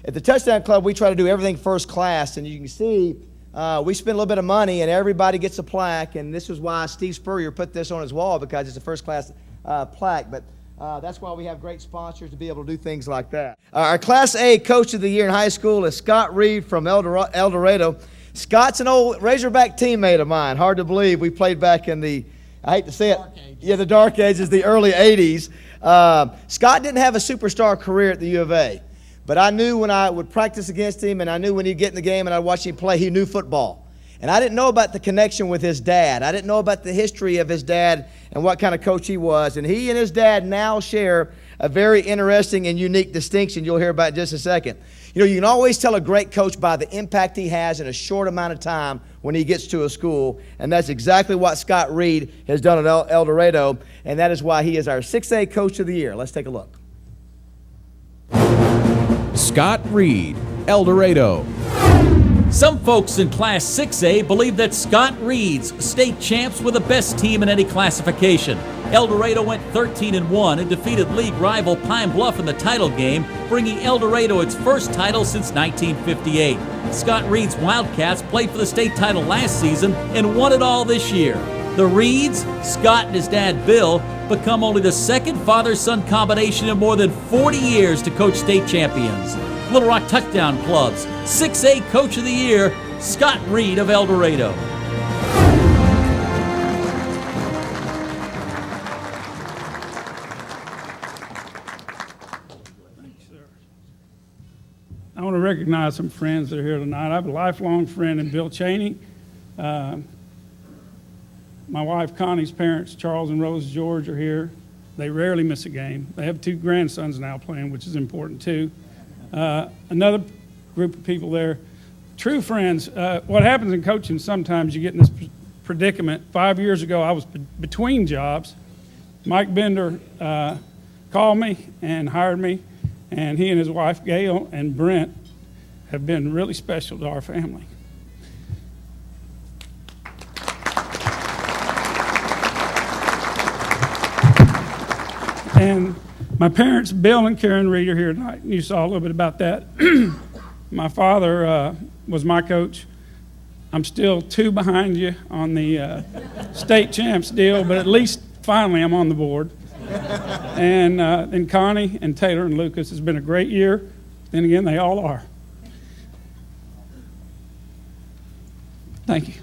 At the Touchdown Club, we try to do everything first class, and you can see we spend a little bit of money, and everybody gets a plaque, and this is why Steve Spurrier put this on his wall, because it's a first class plaque. But that's why we have great sponsors to be able to do things like that. Our Class A Coach of the Year in high school is Scott Reed from El Dorado. Scott's an old Razorback teammate of mine. Hard to believe. We played back in the, I hate to say it, the dark ages, the early 80s. Scott didn't have a superstar career at the U of A, but I knew when I would practice against him, and I knew when he'd get in the game and I'd watch him play, he knew football. And I didn't know about the connection with his dad. I didn't know about the history of his dad and what kind of coach he was. And he and his dad now share a very interesting and unique distinction you'll hear about in just a second. You know, you can always tell a great coach by the impact he has in a short amount of time when he gets to a school. And that's exactly what Scott Reed has done at El Dorado. And that is why he is our 6A Coach of the Year. Let's take a look. Scott Reed, El Dorado. Some folks in Class 6A believe that Scott Reed's state champs were the best team in any classification. El Dorado went 13-1 and defeated league rival Pine Bluff in the title game, bringing El Dorado its first title since 1958. Scott Reed's Wildcats played for the state title last season and won it all this year. The Reeds, Scott and his dad Bill, become only the second father-son combination in more than 40 years to coach state champions. Little Rock Touchdown Club's 6A Coach of the Year, Scott Reed of El Dorado. Thanks, sir. I want to recognize some friends that are here tonight. I have a lifelong friend in Bill Cheney. My wife Connie's parents, Charles and Rose George, are here. They rarely miss a game. They have 2 grandsons now playing, which is important too. Another group of people there, true friends. What happens in coaching, sometimes you get in this predicament. 5 years ago, I was between jobs. Mike Bender called me and hired me, and he and his wife, Gail and Brent, have been really special to our family. And my parents, Bill and Karen Reed, are here tonight. You saw a little bit about that. My father was my coach. I'm still 2 behind you on the state champs deal, but at least finally I'm on the board. And Connie and Taylor and Lucas has been a great year. Then again, they all are. Thank you.